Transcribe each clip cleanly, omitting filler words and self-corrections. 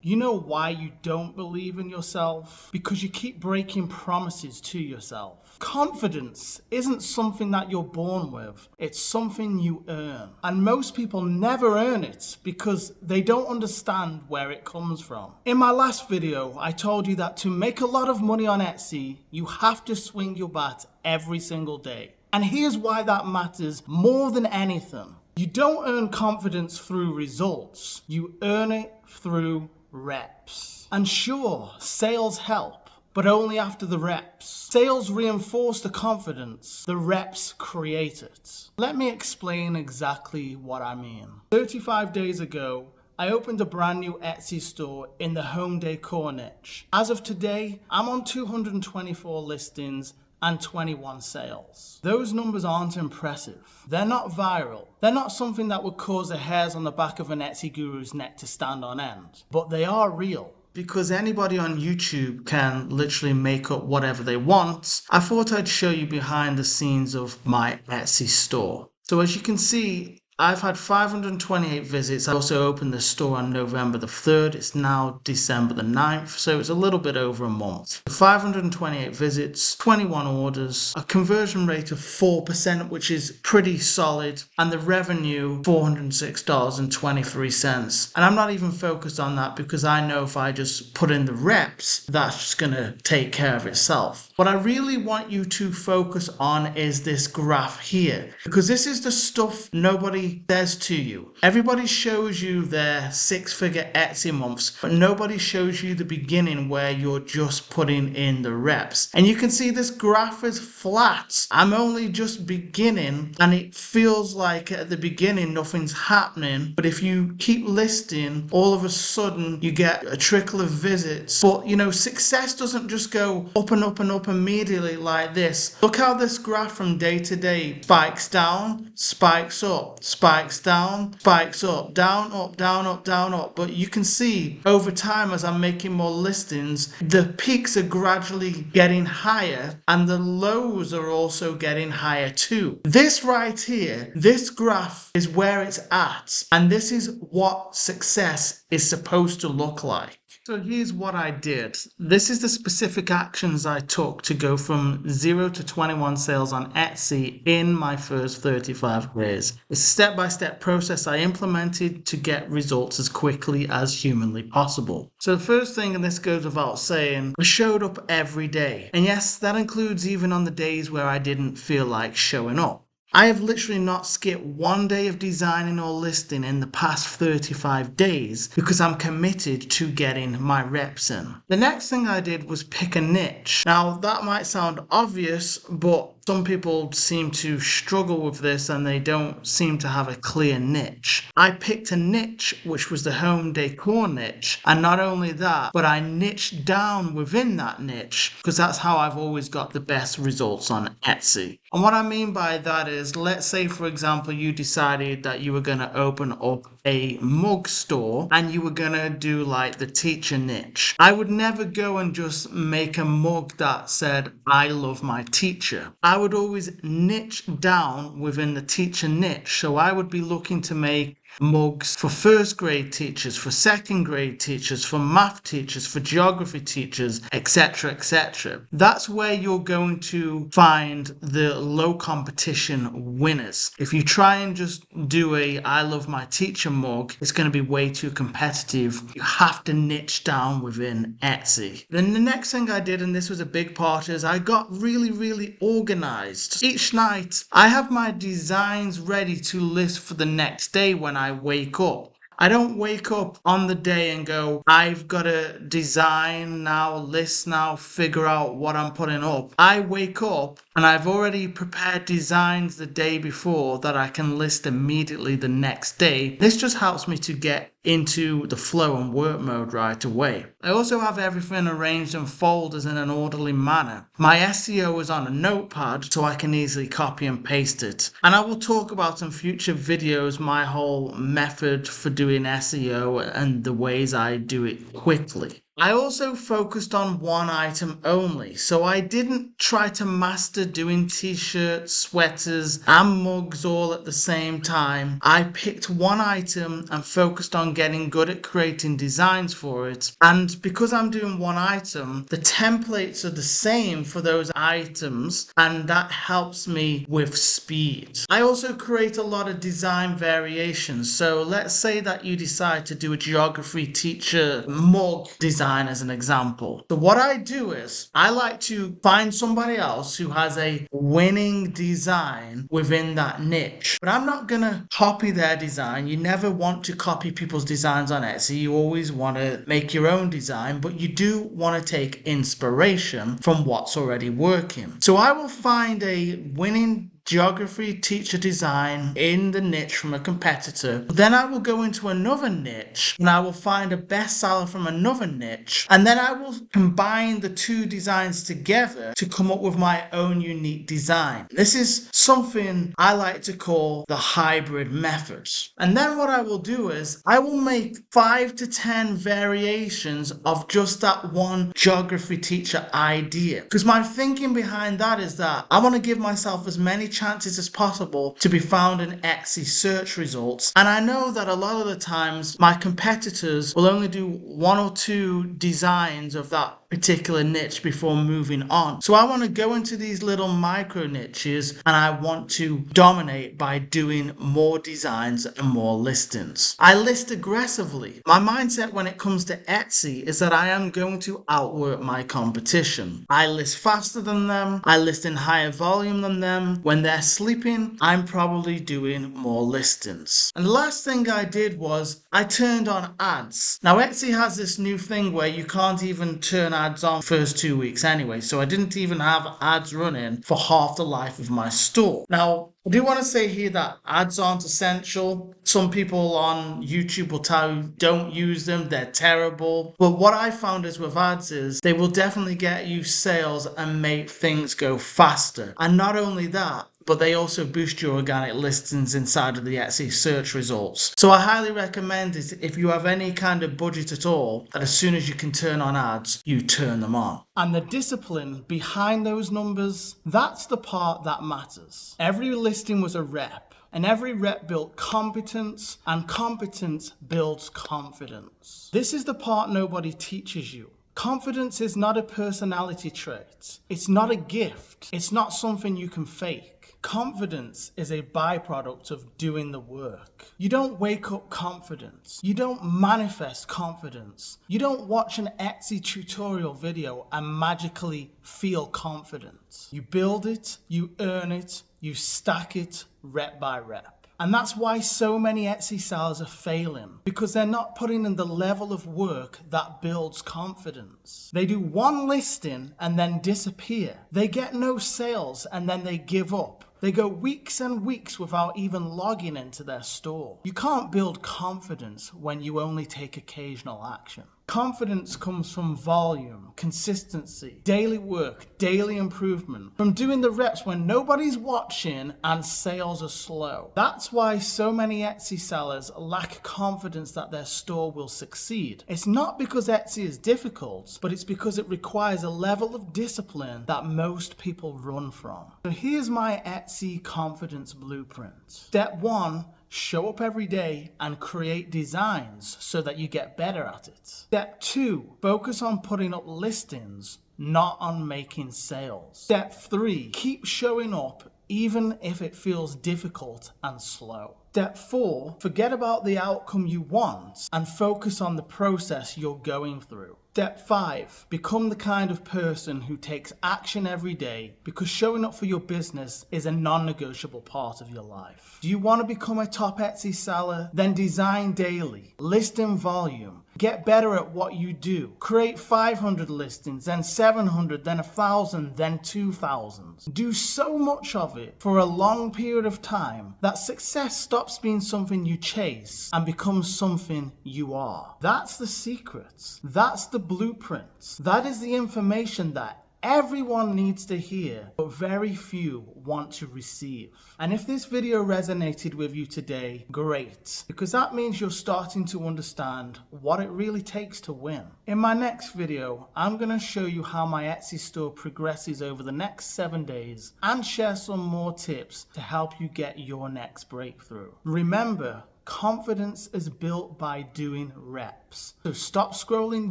You know why you don't believe in yourself? Because you keep breaking promises to yourself. Confidence isn't something that you're born with, it's something you earn. And most people never earn it because they don't understand where it comes from. In my last video, I told you that to make a lot of money on Etsy, you have to swing your bat every single day. And here's why that matters more than anything. You don't earn confidence through results, you earn it through reps. And sure, sales help, but only after the reps. Sales reinforce the confidence, the reps create it. Let me explain exactly what I mean. 35 days ago, I opened a brand new Etsy store in the home decor niche. As of today, I'm on 224 listings and 21 sales. Those numbers aren't impressive. They're not viral. They're not something that would cause the hairs on the back of an Etsy guru's neck to stand on end. But they are real. Because anybody on YouTube can literally make up whatever they want, I thought I'd show you behind the scenes of my Etsy store. So as you can see, I've had 528 visits. I also opened the store on November the 3rd. It's now December the 9th, so it's a little bit over a month. 528 visits, 21 orders, a conversion rate of 4%, which is pretty solid, and the revenue, $406.23. And I'm not even focused on that because I know if I just put in the reps, that's just gonna take care of itself. What I really want you to focus on is this graph here, because this is the stuff nobody says to you. Everybody shows you their six-figure Etsy months, but nobody shows you the beginning where you're just putting in the reps. And you can see this graph is flat. I'm only just beginning, and it feels like at the beginning nothing's happening, but if you keep listing, all of a sudden you get a trickle of visits. But you know, success doesn't just go up and up and up immediately like this. Look how this graph from day to day spikes down, spikes up, spikes down, spikes up, down, up, down, up, down, up. But you can see over time, as I'm making more listings, the peaks are gradually getting higher and the lows are also getting higher too. This right here, this graph is where it's at, and this is what success is supposed to look like. So here's what I did. This is the specific actions I took to go from 0 to 21 sales on Etsy in my first 35 days. It's a step-by-step process I implemented to get results as quickly as humanly possible. So the first thing, and this goes without saying, I showed up every day. And yes, that includes even on the days where I didn't feel like showing up. I have literally not skipped one day of designing or listing in the past 35 days because I'm committed to getting my reps in. The next thing I did was pick a niche. Now that might sound obvious, but some people seem to struggle with this and they don't seem to have a clear niche. I picked a niche which was the home decor niche, and not only that, but I niched down within that niche because that's how I've always got the best results on Etsy. And what I mean by that is, let's say for example you decided that you were going to open up a mug store and you were going to do like the teacher niche. I would never go and just make a mug that said I love my teacher. I would always niche down within the teacher niche. So I would be looking to make mugs for first grade teachers, for second grade teachers, for math teachers, for geography teachers, etc., etc. That's where you're going to find the low competition winners. If you try and just do a I love my teacher mug, it's going to be way too competitive. You have to niche down within Etsy. Then the next thing I did, and this was a big part, is I got really organized. Each night I have my designs ready to list for the next day when I wake up. I don't wake up on the day and go, I've got to design now, list now, figure out what I'm putting up. I wake up and I've already prepared designs the day before that I can list immediately the next day. This just helps me to get into the flow and work mode right away. I also have everything arranged in folders in an orderly manner. My SEO is on a notepad so I can easily copy and paste it. And I will talk about in future videos my whole method for doing SEO and the ways I do it quickly. I also focused on one item only, so I didn't try to master doing t-shirts, sweaters, and mugs all at the same time. I picked one item and focused on getting good at creating designs for it, and because I'm doing one item, the templates are the same for those items, and that helps me with speed. I also create a lot of design variations, so let's say that you decide to do a geography teacher mug design as an example. So what I do is I like to find somebody else who has a winning design within that niche, but I'm not gonna copy their design. You never want to copy people's designs on Etsy. You always want to make your own design, but you do want to take inspiration from what's already working. So I will find a winning geography teacher design in the niche from a competitor. Then I will go into another niche and I will find a bestseller from another niche, and then I will combine the two designs together to come up with my own unique design. This is something I like to call the hybrid method. And then what I will do is I will make 5 to 10 variations of just that one geography teacher idea, because my thinking behind that is that I want to give myself as many chances as possible to be found in Etsy search results. And I know that a lot of the times my competitors will only do 1 or 2 designs of that particular niche before moving on. So I want to go into these little micro niches and I want to dominate by doing more designs and more listings. I list aggressively. My mindset when it comes to Etsy is that I am going to outwork my competition. I list faster than them. I list in higher volume than them. When they're sleeping, I'm probably doing more listings. And the last thing I did was I turned on ads. Now Etsy has this new thing where you can't even turn ads on first 2 weeks anyway, so I didn't even have ads running for half the life of my store. Now I do want to say here that ads aren't essential. Some people on YouTube will tell you don't use them, they're terrible. But what I found is with ads is they will definitely get you sales and make things go faster. And not only that, but they also boost your organic listings inside of the Etsy search results. So I highly recommend it if you have any kind of budget at all, that as soon as you can turn on ads, you turn them on. And the discipline behind those numbers, that's the part that matters. Every listing was a rep, and every rep built competence, and competence builds confidence. This is the part nobody teaches you. Confidence is not a personality trait. It's not a gift. It's not something you can fake. Confidence is a byproduct of doing the work. You don't wake up confident. You don't manifest confidence. You don't watch an Etsy tutorial video and magically feel confident. You build it, you earn it, you stack it rep by rep. And that's why so many Etsy sellers are failing, because they're not putting in the level of work that builds confidence. They do one listing and then disappear. They get no sales and then they give up. They go weeks and weeks without even logging into their store. You can't build confidence when you only take occasional action. Confidence comes from volume, consistency, daily work, daily improvement, from doing the reps when nobody's watching and sales are slow. That's why so many Etsy sellers lack confidence that their store will succeed. It's not because Etsy is difficult, but it's because it requires a level of discipline that most people run from. So here's my Etsy confidence blueprint. Step 1. Show up every day and create designs so that you get better at it. Step 2, focus on putting up listings, not on making sales. Step 3, keep showing up even if it feels difficult and slow. Step 4, forget about the outcome you want and focus on the process you're going through. Step 5, become the kind of person who takes action every day, because showing up for your business is a non-negotiable part of your life. Do you want to become a top Etsy seller? Then design daily, list in volume, get better at what you do. Create 500 listings, then 700, then 1,000, then 2,000. Do so much of it for a long period of time that success stops being something you chase and becomes something you are. That's the secret. That's the blueprint. That is the information that everyone needs to hear, but very few want to receive. And if this video resonated with you today, great, because that means you're starting to understand what it really takes to win. In my next video, I'm going to show you how my Etsy store progresses over the next 7 days and share some more tips to help you get your next breakthrough. Remember, confidence is built by doing reps. So stop scrolling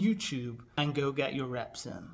YouTube and go get your reps in.